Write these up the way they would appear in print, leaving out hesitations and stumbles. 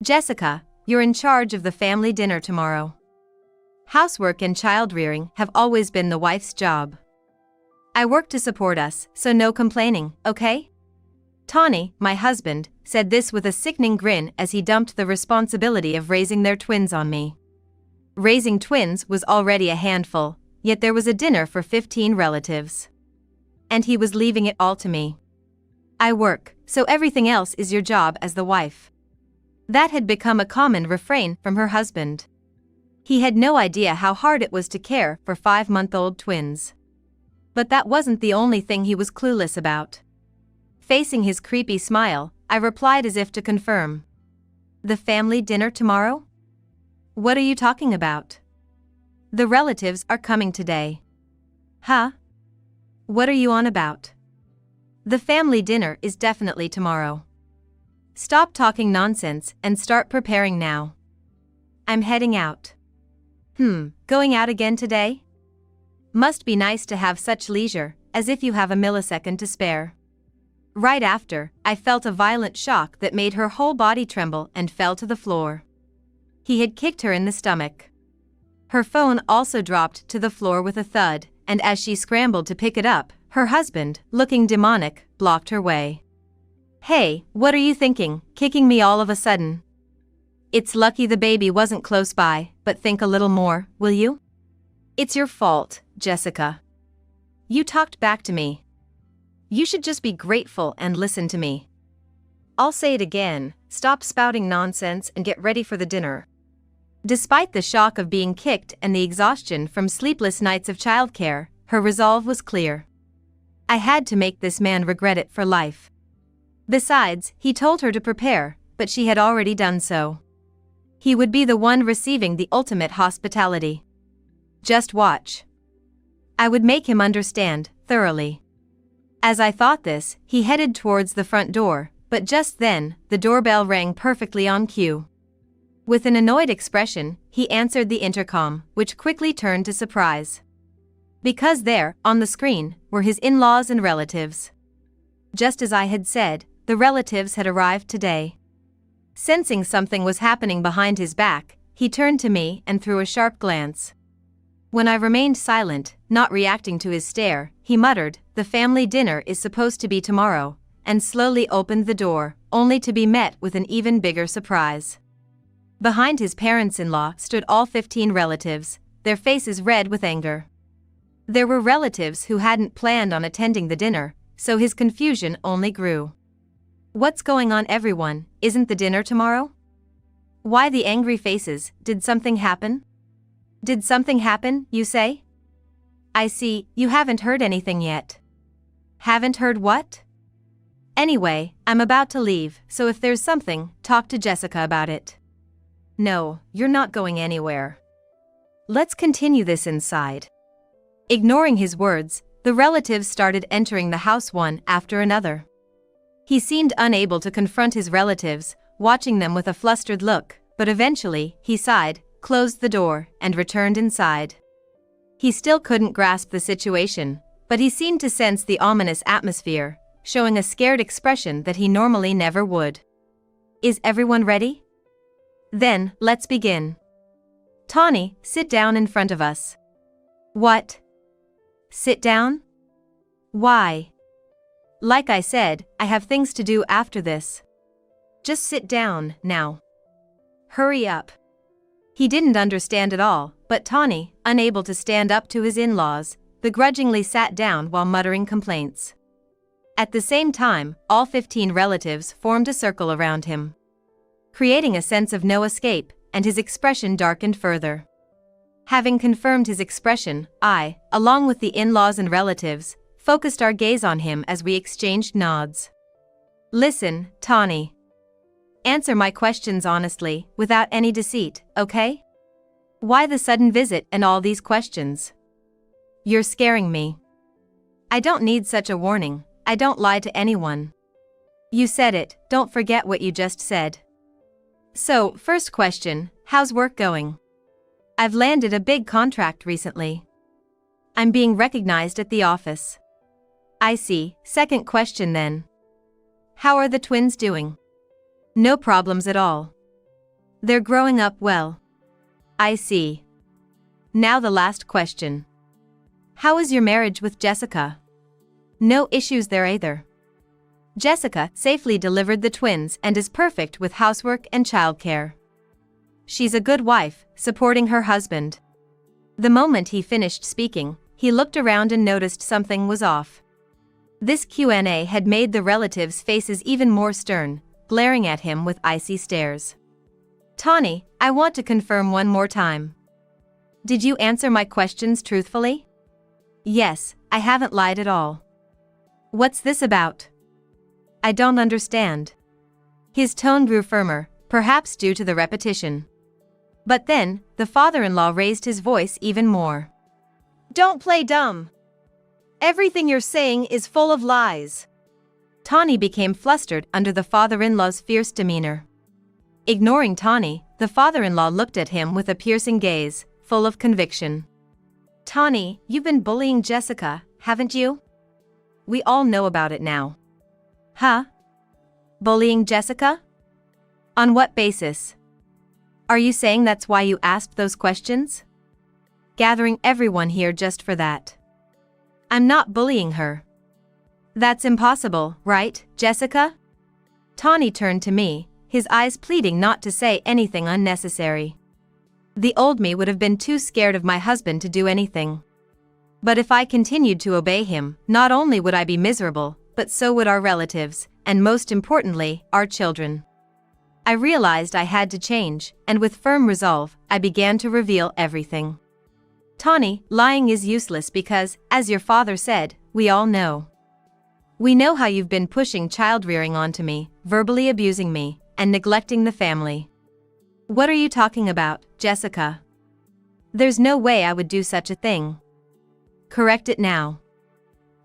Jessica, you're in charge of the family dinner tomorrow. Housework and child-rearing have always been the wife's job. I work to support us, so no complaining, okay? Tawny, my husband, said this with a sickening grin as he dumped the responsibility of raising their twins on me. Raising twins was already a handful, yet there was a dinner for 15 relatives. And he was leaving it all to me. I work, so everything else is your job as the wife. That had become a common refrain from her husband. He had no idea how hard it was to care for 5-month-old twins. But that wasn't the only thing he was clueless about. Facing his creepy smile, I replied as if to confirm. The family dinner tomorrow? What are you talking about? The relatives are coming today. Huh? What are you on about? The family dinner is definitely tomorrow. Stop talking nonsense and start preparing now. I'm heading out. Going out again today? Must be nice to have such leisure, as if you have a millisecond to spare. Right after, I felt a violent shock that made her whole body tremble and fell to the floor. He had kicked her in the stomach. Her phone also dropped to the floor with a thud, and as she scrambled to pick it up, her husband, looking demonic, blocked her way. Hey, what are you thinking, kicking me all of a sudden? It's lucky the baby wasn't close by, but think a little more, will you? It's your fault, Jessica. You talked back to me. You should just be grateful and listen to me. I'll say it again, stop spouting nonsense and get ready for the dinner. Despite the shock of being kicked and the exhaustion from sleepless nights of childcare, her resolve was clear. I had to make this man regret it for life. Besides, he told her to prepare, but she had already done so. He would be the one receiving the ultimate hospitality. Just watch. I would make him understand, thoroughly. As I thought this, he headed towards the front door, but just then, the doorbell rang perfectly on cue. With an annoyed expression, he answered the intercom, which quickly turned to surprise. Because there, on the screen, were his in-laws and relatives. Just as I had said, the relatives had arrived today. Sensing something was happening behind his back, he turned to me and threw a sharp glance. When I remained silent, not reacting to his stare, he muttered, "The family dinner is supposed to be tomorrow," and slowly opened the door, only to be met with an even bigger surprise. Behind his parents-in-law stood all 15 relatives, their faces red with anger. There were relatives who hadn't planned on attending the dinner, so his confusion only grew. What's going on, everyone? Isn't the dinner tomorrow? Why the angry faces? Did something happen? Did something happen, you say? I see, you haven't heard anything yet. Haven't heard what? Anyway, I'm about to leave, so if there's something, talk to Jessica about it. No, you're not going anywhere. Let's continue this inside. Ignoring his words, the relatives started entering the house one after another. He seemed unable to confront his relatives, watching them with a flustered look, but eventually, he sighed, closed the door, and returned inside. He still couldn't grasp the situation, but he seemed to sense the ominous atmosphere, showing a scared expression that he normally never would. Is everyone ready? Then, let's begin. Tawny, sit down in front of us. What? Sit down? Why? Like I said, I have things to do after this. Just sit down, now. Hurry up. He didn't understand at all, but Tawny, unable to stand up to his in-laws, begrudgingly sat down while muttering complaints. At the same time, all 15 relatives formed a circle around him, creating a sense of no escape, and his expression darkened further. Having confirmed his expression, I, along with the in-laws and relatives, focused our gaze on him as we exchanged nods. Listen, Tawny. Answer my questions honestly, without any deceit, okay? Why the sudden visit and all these questions? You're scaring me. I don't need such a warning, I don't lie to anyone. You said it, don't forget what you just said. So, first question, how's work going? I've landed a big contract recently. I'm being recognized at the office. I see. Second question then. How are the twins doing? No problems at all. They're growing up well. I see. Now the last question. How is your marriage with Jessica? No issues there either. Jessica safely delivered the twins and is perfect with housework and childcare. She's a good wife, supporting her husband. The moment he finished speaking, he looked around and noticed something was off. This Q&A had made the relatives' faces even more stern, glaring at him with icy stares. Tawny, I want to confirm one more time. Did you answer my questions truthfully? Yes, I haven't lied at all. What's this about? I don't understand. His tone grew firmer, perhaps due to the repetition. But then, the father-in-law raised his voice even more. Don't play dumb. Everything you're saying is full of lies. Tawny became flustered under the father-in-law's fierce demeanor. Ignoring Tawny, the father-in-law looked at him with a piercing gaze, full of conviction. Tawny, you've been bullying Jessica, haven't you? We all know about it now. Huh? Bullying Jessica? On what basis? Are you saying that's why you asked those questions? Gathering everyone here just for that. I'm not bullying her. That's impossible, right, Jessica? Tawny turned to me, his eyes pleading not to say anything unnecessary. The old me would have been too scared of my husband to do anything. But if I continued to obey him, not only would I be miserable, but so would our relatives, and most importantly, our children. I realized I had to change, and with firm resolve, I began to reveal everything. Tawny, lying is useless because, as your father said, we all know. We know how you've been pushing child-rearing onto me, verbally abusing me, and neglecting the family. What are you talking about, Jessica? There's no way I would do such a thing. Correct it now.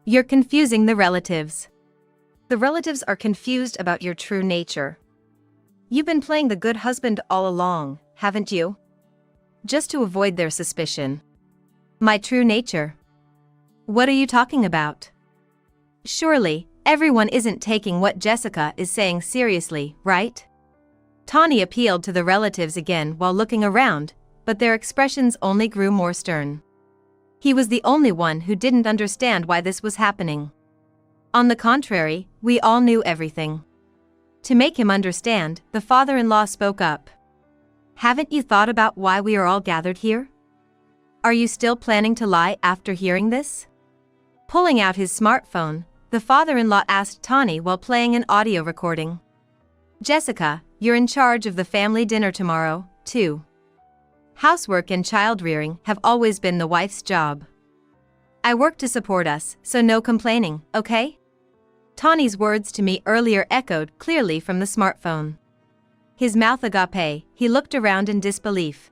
You're confusing the relatives. The relatives are confused about your true nature. You've been playing the good husband all along, haven't you? Just to avoid their suspicion. My true nature? What are you talking about? Surely, everyone isn't taking what Jessica is saying seriously, right? Tawny appealed to the relatives again while looking around, but their expressions only grew more stern. He was the only one who didn't understand why this was happening. On the contrary, we all knew everything. To make him understand, the father-in-law spoke up. Haven't you thought about why we are all gathered here? Are you still planning to lie after hearing this? Pulling out his smartphone, the father-in-law asked Tawny while playing an audio recording. Jessica, you're in charge of the family dinner tomorrow, too. Housework and child-rearing have always been the wife's job. I work to support us, so no complaining, okay? Tawny's words to me earlier echoed clearly from the smartphone. His mouth agape, he looked around in disbelief.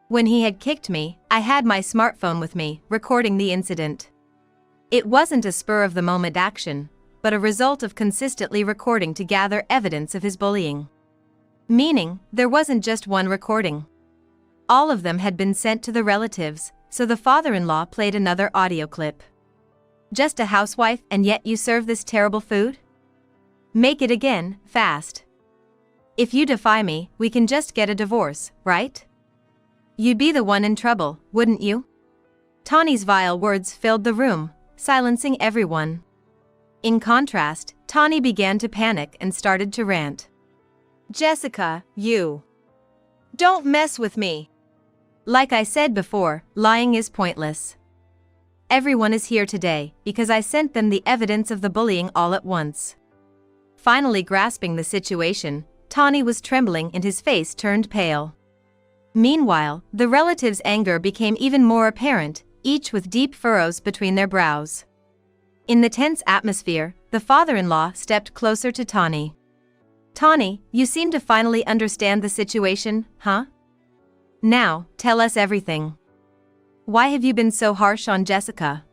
When he had kicked me, I had my smartphone with me, recording the incident. It wasn't a spur-of-the-moment action, but a result of consistently recording to gather evidence of his bullying. Meaning, there wasn't just one recording. All of them had been sent to the relatives, so the father-in-law played another audio clip. Just a housewife and yet you serve this terrible food? Make it again, fast. If you defy me, we can just get a divorce, right? You'd be the one in trouble, wouldn't you? Tawny's vile words filled the room, silencing everyone. In contrast, Tawny began to panic and started to rant. Jessica, you. Don't mess with me. Like I said before, lying is pointless. Everyone is here today because I sent them the evidence of the bullying all at once. Finally grasping the situation, Tawny was trembling and his face turned pale. Meanwhile, the relatives' anger became even more apparent, each with deep furrows between their brows. In the tense atmosphere, the father-in-law stepped closer to Tawny. Tawny, you seem to finally understand the situation, huh? Now, tell us everything. Why have you been so harsh on Jessica?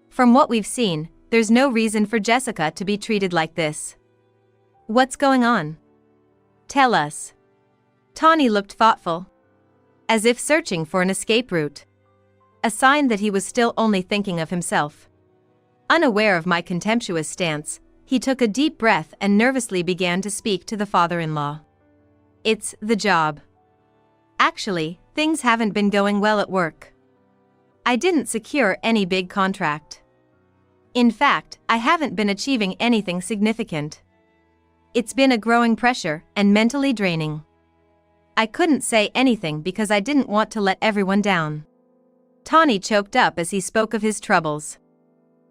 From what we've seen, there's no reason for Jessica to be treated like this. What's going on? Tell us. Tawny looked thoughtful, as if searching for an escape route. A sign that he was still only thinking of himself. Unaware of my contemptuous stance, he took a deep breath and nervously began to speak to the father-in-law. It's the job. Actually, things haven't been going well at work. I didn't secure any big contract. In fact, I haven't been achieving anything significant. It's been a growing pressure and mentally draining. I couldn't say anything because I didn't want to let everyone down. Tawny choked up as he spoke of his troubles.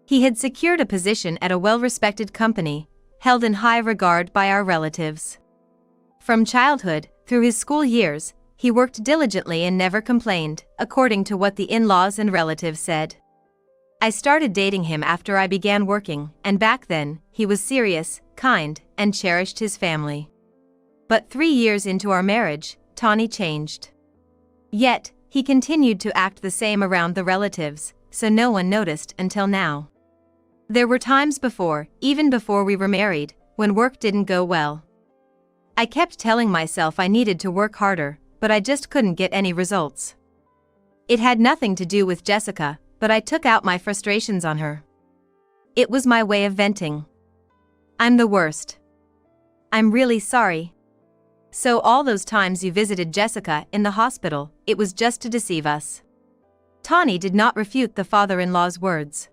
He had secured a position at a well-respected company, held in high regard by our relatives. From childhood, through his school years, he worked diligently and never complained, according to what the in-laws and relatives said. I started dating him after I began working, and back then, he was serious, kind, and cherished his family. But 3 years into our marriage, Tawny changed. Yet, he continued to act the same around the relatives, so no one noticed until now. There were times before, even before we were married, when work didn't go well. I kept telling myself I needed to work harder, but I just couldn't get any results. It had nothing to do with Jessica, but I took out my frustrations on her. It was my way of venting. I'm the worst. I'm really sorry. So all those times you visited Jessica in the hospital, it was just to deceive us. Tawny did not refute the father-in-law's words.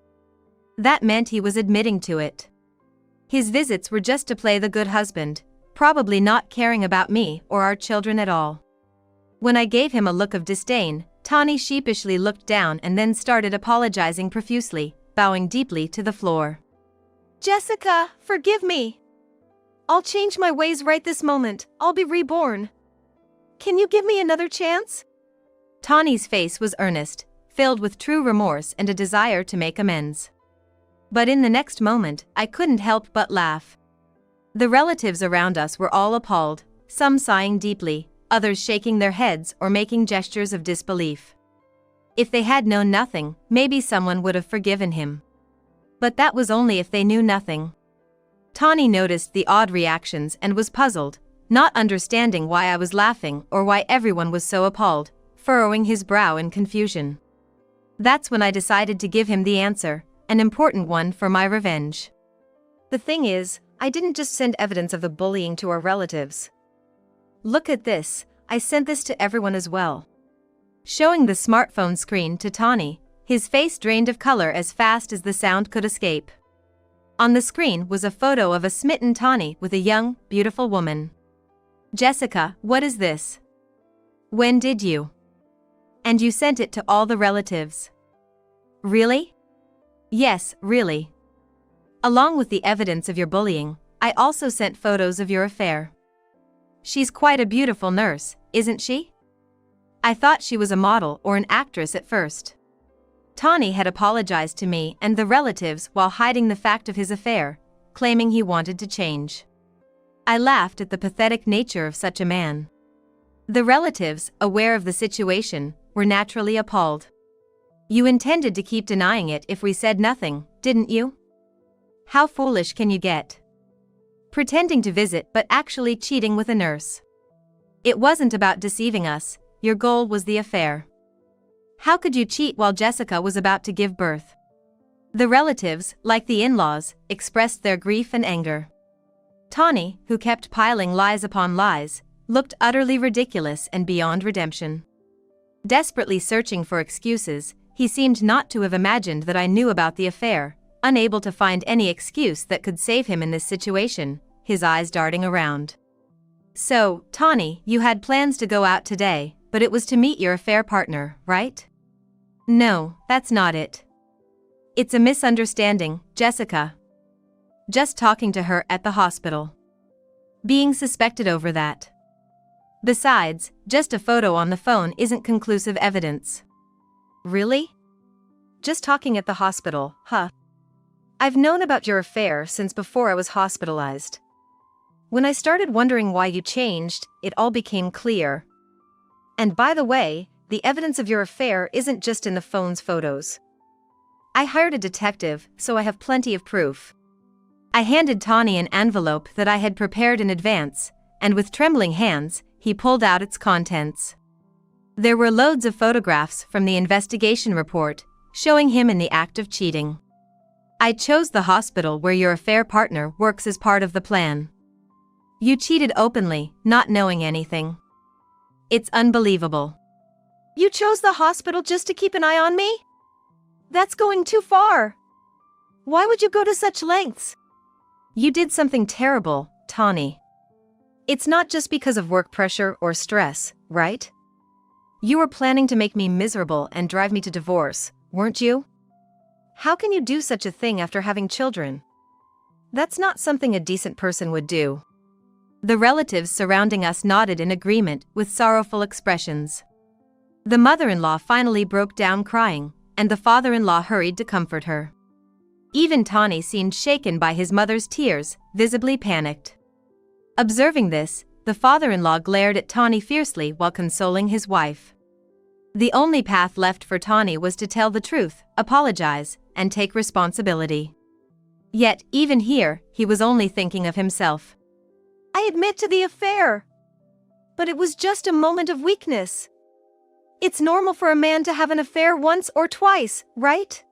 That meant he was admitting to it. His visits were just to play the good husband, probably not caring about me or our children at all. When I gave him a look of disdain, Tawny sheepishly looked down and then started apologizing profusely, bowing deeply to the floor. Jessica, forgive me. I'll change my ways right this moment. I'll be reborn. Can you give me another chance? Tawny's face was earnest, filled with true remorse and a desire to make amends. But in the next moment, I couldn't help but laugh. The relatives around us were all appalled, some sighing deeply, others shaking their heads or making gestures of disbelief. If they had known nothing, maybe someone would have forgiven him. But that was only if they knew nothing. Tawny noticed the odd reactions and was puzzled, not understanding why I was laughing or why everyone was so appalled, furrowing his brow in confusion. That's when I decided to give him the answer, an important one for my revenge. The thing is, I didn't just send evidence of the bullying to our relatives. Look at this, I sent this to everyone as well. Showing the smartphone screen to Tawny, his face drained of color as fast as the sound could escape. On the screen was a photo of a smitten Tawny with a young, beautiful woman. Jessica, what is this? When did you? And you sent it to all the relatives. Really? Yes, really. Along with the evidence of your bullying, I also sent photos of your affair. She's quite a beautiful nurse, isn't she? I thought she was a model or an actress at first. Tawny had apologized to me and the relatives while hiding the fact of his affair, claiming he wanted to change. I laughed at the pathetic nature of such a man. The relatives, aware of the situation, were naturally appalled. You intended to keep denying it if we said nothing, didn't you? How foolish can you get? Pretending to visit but actually cheating with a nurse. It wasn't about deceiving us, your goal was the affair. How could you cheat while Jessica was about to give birth? The relatives, like the in-laws, expressed their grief and anger. Tawny, who kept piling lies upon lies, looked utterly ridiculous and beyond redemption. Desperately searching for excuses, he seemed not to have imagined that I knew about the affair, unable to find any excuse that could save him in this situation, his eyes darting around. So, Tawny, you had plans to go out today, but it was to meet your affair partner, right? No, that's not it. It's a misunderstanding, Jessica. Just talking to her at the hospital. Being suspected over that. Besides, just a photo on the phone isn't conclusive evidence. Really? Just talking at the hospital, huh? I've known about your affair since before I was hospitalized. When I started wondering why you changed, it all became clear. And by the way, the evidence of your affair isn't just in the phone's photos. I hired a detective, so I have plenty of proof. I handed Tawny an envelope that I had prepared in advance, and with trembling hands, he pulled out its contents. There were loads of photographs from the investigation report, showing him in the act of cheating. I chose the hospital where your affair partner works as part of the plan. You cheated openly, not knowing anything. It's unbelievable. You chose the hospital just to keep an eye on me? That's going too far. Why would you go to such lengths? You did something terrible, Tawny. It's not just because of work pressure or stress, right? You were planning to make me miserable and drive me to divorce, weren't you? How can you do such a thing after having children? That's not something a decent person would do. The relatives surrounding us nodded in agreement with sorrowful expressions. The mother-in-law finally broke down crying, and the father-in-law hurried to comfort her. Even Tawny seemed shaken by his mother's tears, visibly panicked. Observing this, the father-in-law glared at Tawny fiercely while consoling his wife. The only path left for Tawny was to tell the truth, apologize, and take responsibility. Yet, even here, he was only thinking of himself. I admit to the affair. But it was just a moment of weakness. It's normal for a man to have an affair once or twice, right?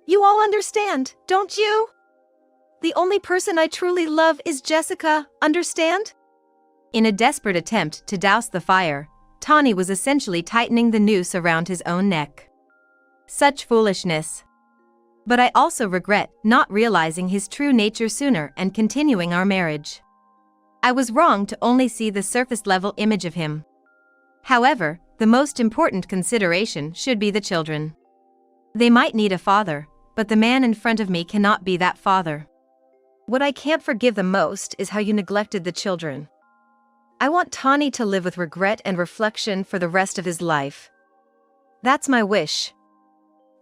You all understand, don't you? The only person I truly love is Jessica, understand? In a desperate attempt to douse the fire, Tawny was essentially tightening the noose around his own neck. Such foolishness. But I also regret not realizing his true nature sooner and continuing our marriage. I was wrong to only see the surface-level image of him. However, the most important consideration should be the children. They might need a father, but the man in front of me cannot be that father. What I can't forgive the most is how you neglected the children. I want Tawny to live with regret and reflection for the rest of his life. That's my wish.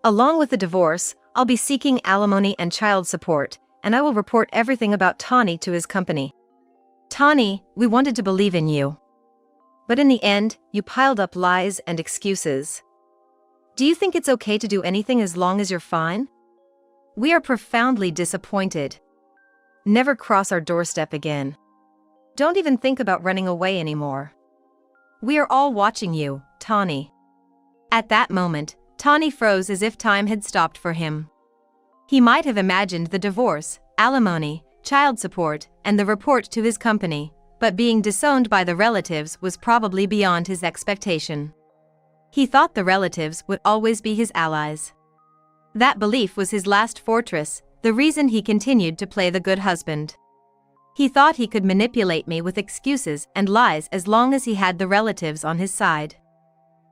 Along with the divorce, I'll be seeking alimony and child support, and I will report everything about Tawny to his company. Tawny, we wanted to believe in you. But in the end, you piled up lies and excuses. Do you think it's okay to do anything as long as you're fine? We are profoundly disappointed. Never cross our doorstep again. Don't even think about running away anymore. We are all watching you, Tawny. At that moment, Tawny froze as if time had stopped for him. He might have imagined the divorce, alimony, child support, and the report to his company, but being disowned by the relatives was probably beyond his expectation. He thought the relatives would always be his allies. That belief was his last fortress, the reason he continued to play the good husband. He thought he could manipulate me with excuses and lies as long as he had the relatives on his side.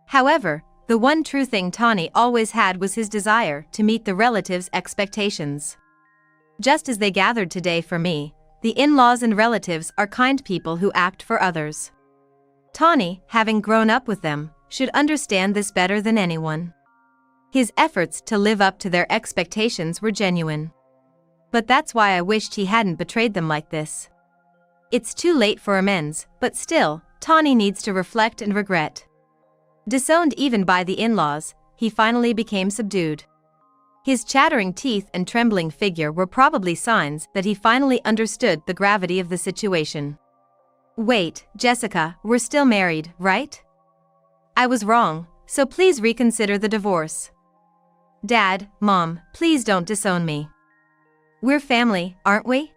However, the one true thing Tawny always had was his desire to meet the relatives' expectations. Just as they gathered today for me, the in-laws and relatives are kind people who act for others. Tawny, having grown up with them, should understand this better than anyone. His efforts to live up to their expectations were genuine. But that's why I wished he hadn't betrayed them like this. It's too late for amends, but still, Tawny needs to reflect and regret. Disowned even by the in-laws, he finally became subdued. His chattering teeth and trembling figure were probably signs that he finally understood the gravity of the situation. Wait, Jessica, we're still married, right? I was wrong, so please reconsider the divorce. Dad, Mom, please don't disown me. We're family, aren't we?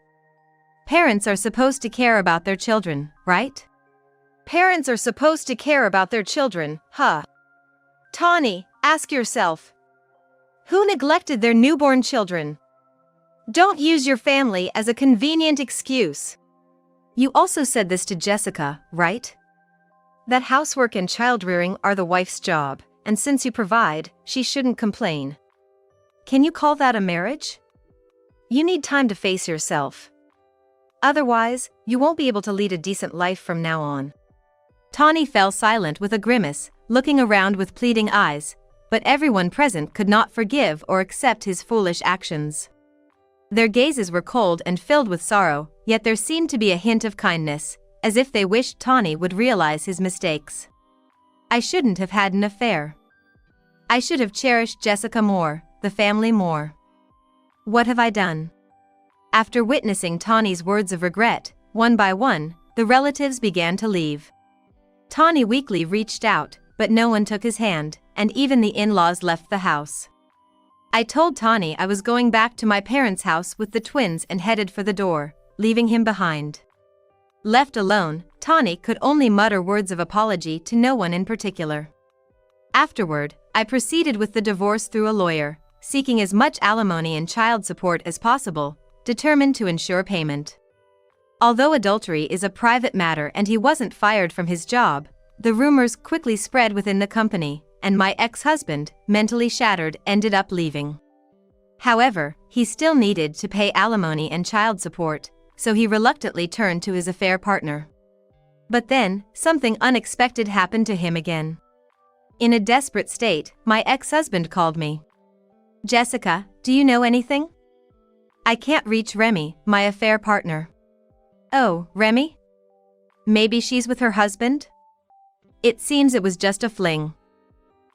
Parents are supposed to care about their children, right? Parents are supposed to care about their children, huh? Tawny, ask yourself. Who neglected their newborn children? Don't use your family as a convenient excuse. You also said this to Jessica, right? That housework and child-rearing are the wife's job, and since you provide, she shouldn't complain. Can you call that a marriage? You need time to face yourself. Otherwise, you won't be able to lead a decent life from now on. Tawny fell silent with a grimace, looking around with pleading eyes, but everyone present could not forgive or accept his foolish actions. Their gazes were cold and filled with sorrow, yet there seemed to be a hint of kindness, as if they wished Tawny would realize his mistakes. I shouldn't have had an affair. I should have cherished Jessica more, the family more. What have I done? After witnessing Tawny's words of regret, one by one, the relatives began to leave. Tawny weakly reached out, but no one took his hand, and even the in-laws left the house. I told Tawny I was going back to my parents' house with the twins and headed for the door, leaving him behind. Left alone, Tawny could only mutter words of apology to no one in particular. Afterward, I proceeded with the divorce through a lawyer, seeking as much alimony and child support as possible, determined to ensure payment. Although adultery is a private matter and he wasn't fired from his job, the rumors quickly spread within the company, and my ex-husband, mentally shattered, ended up leaving. However, he still needed to pay alimony and child support, so he reluctantly turned to his affair partner. But then, something unexpected happened to him again. In a desperate state, my ex-husband called me. "Jessica, do you know anything? I can't reach Remy, my affair partner." "Oh, Remy? Maybe she's with her husband? It seems it was just a fling.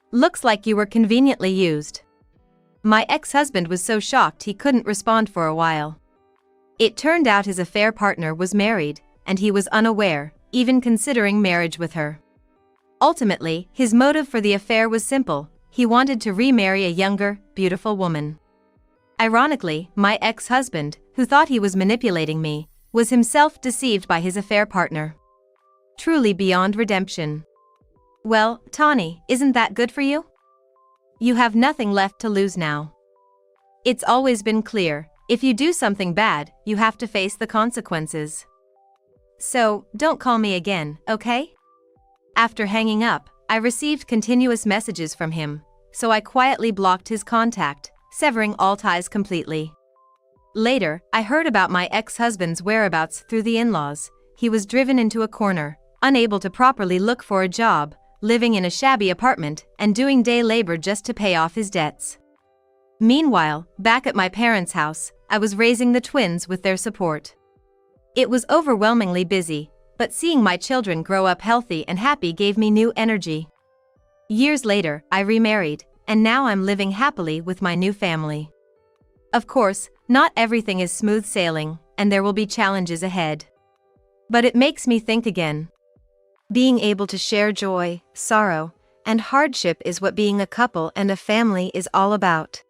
Looks like you were conveniently used." My ex-husband was so shocked he couldn't respond for a while. It turned out his affair partner was married, and he was unaware, even considering marriage with her. Ultimately, his motive for the affair was simple: he wanted to remarry a younger, beautiful woman. Ironically, my ex-husband, who thought he was manipulating me, was himself deceived by his affair partner. Truly beyond redemption. Well, Tawny, isn't that good for you? You have nothing left to lose now. It's always been clear, if you do something bad, you have to face the consequences. So, don't call me again, okay? After hanging up, I received continuous messages from him, so I quietly blocked his contact, severing all ties completely. Later, I heard about my ex-husband's whereabouts through the in-laws. He was driven into a corner, unable to properly look for a job, living in a shabby apartment, and doing day labor just to pay off his debts. Meanwhile, back at my parents' house, I was raising the twins with their support. It was overwhelmingly busy, but seeing my children grow up healthy and happy gave me new energy. Years later, I remarried, and now I'm living happily with my new family. Of course, not everything is smooth sailing, and there will be challenges ahead. But it makes me think again. Being able to share joy, sorrow, and hardship is what being a couple and a family is all about.